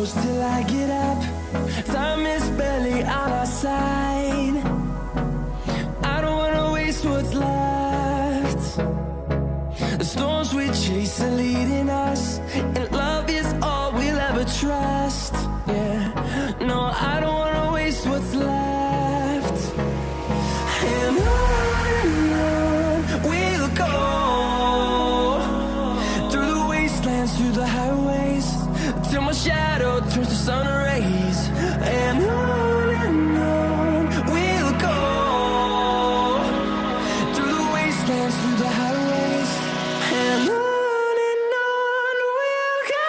close till I get up. Time is barely on our side. I don't wanna waste what's left. The storms we chase are leading us, and love is all we'll ever trust. Yeah, no, I don't wanna waste what's left. And on we'll go, through the wastelands, through the highways, till my shadow turns to sun rays. And on we'll go, through the wastelands, through the highways, and on we'll go.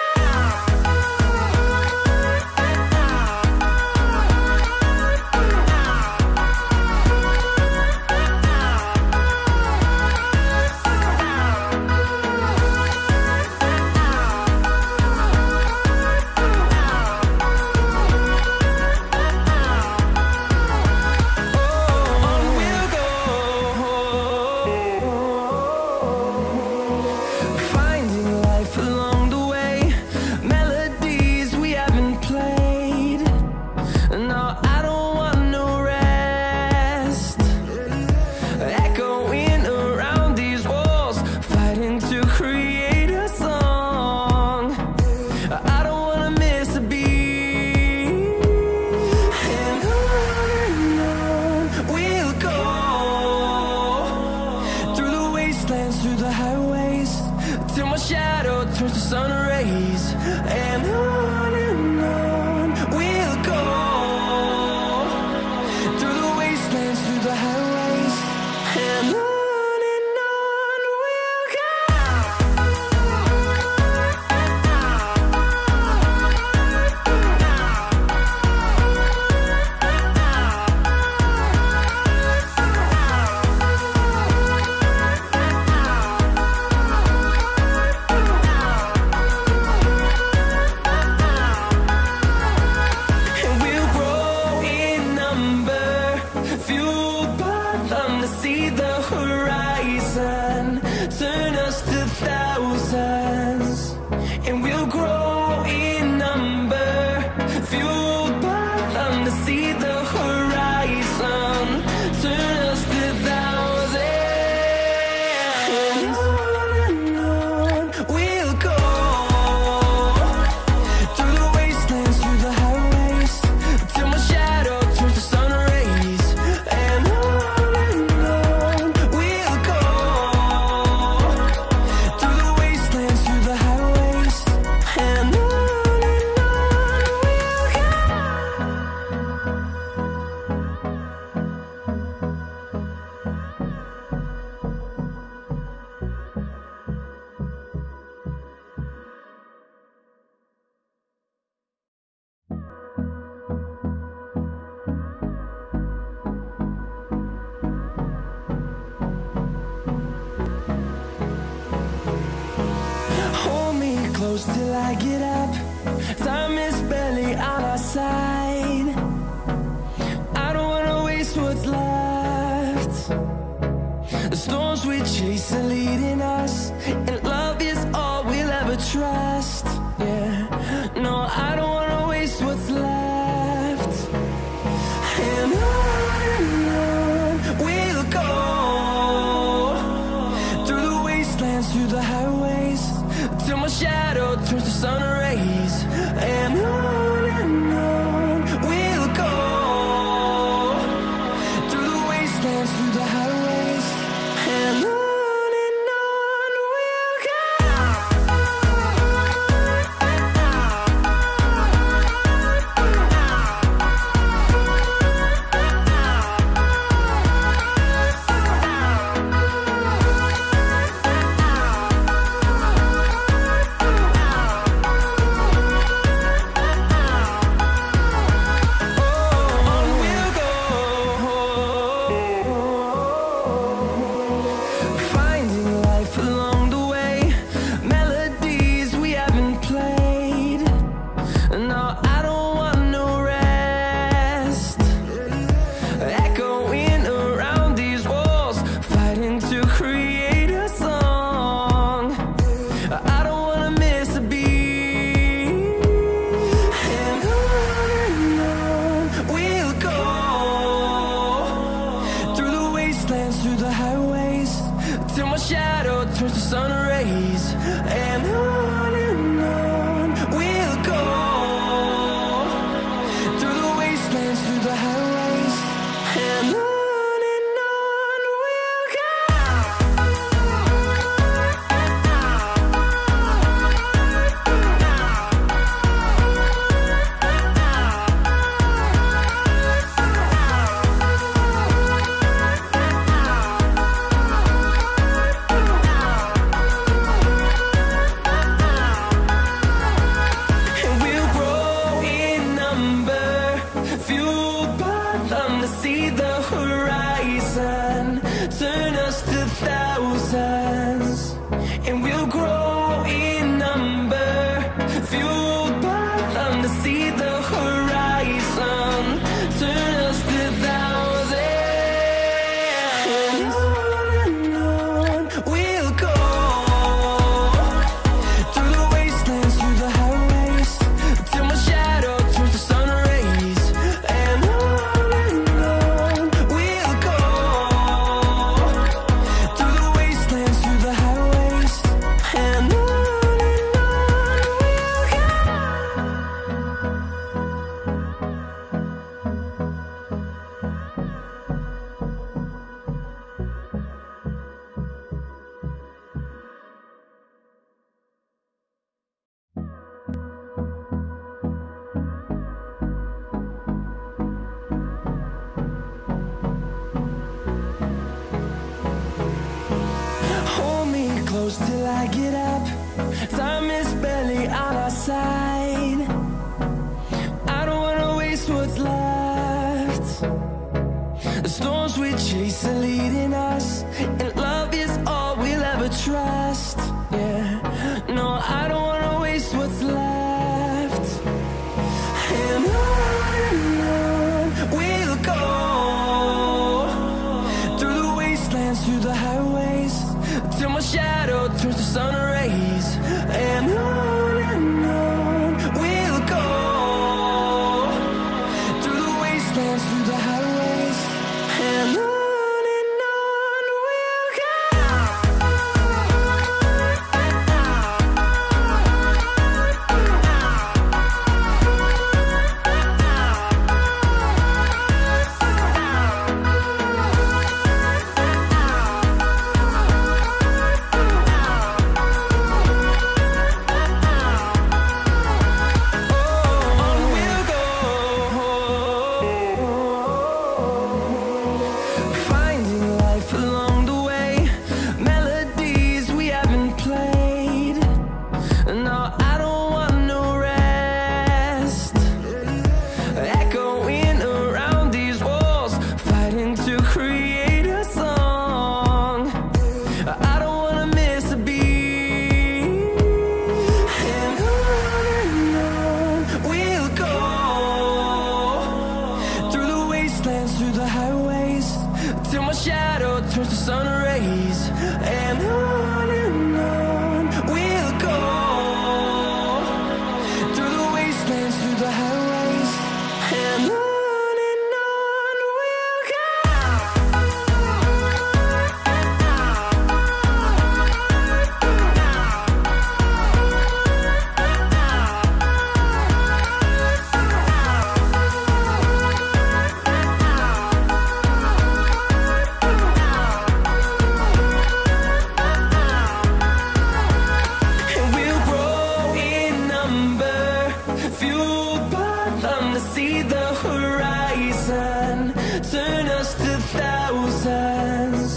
Through the highways, till my shadow turns to sun rays. And on we'll go, through the wastelands, through the highways, and on we'll go. See the horizon turn us to thousands, and we'll grow in number, fueled by them to see the horizon turn us to thousands. And on we'll go, through the wastelands, through the highways, till my shadow turns to sun rays. And close till I get up. Time is barely on our side. I don't wanna waste what's left. The storms we chase are leading us, and love is all we'll ever trust. Yeah, no, I don't wanna waste what's left. And on we'll go, through the wastelands, through the highways, till my shadow turns to sun rays. And on we'll go, through the wastelands, through the highways, and on we'll go. close till I get up. Time is barely on our side. I don't wanna waste what's left. The storms we chase are leading us, and love is all we'll ever trust. Yeah, no, I don't wanna waste what's left. And on we'll go, through the wastelands, through the highways, till my shadow turns to sun rays. And on we'll go, through the wastelands, through the highways, and on we'll go. Through the highways, till my shadow turns to sun rays. And on we'll go, through the wastelands, through the highways, and on we'll go. See the horizon, turn us to thousands,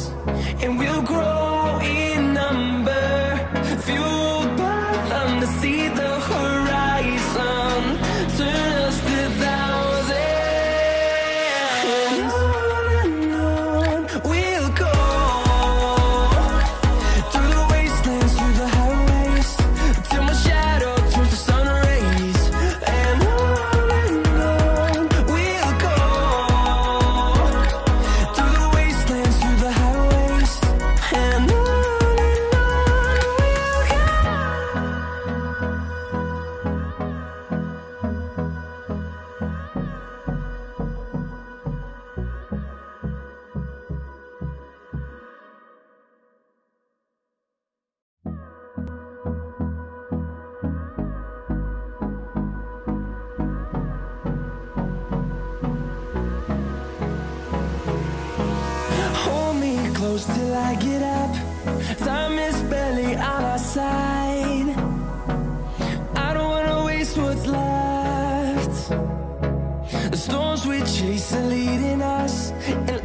and we'll grow in number, fueled by them to see the horizon, turn us to thousands, and on we'll go, through the wastelands, through the highways, till my shadow turns to sun rays. And close till I get up. Time is barely on our side. I don't wanna waste what's left. The storms we chase are leading us, and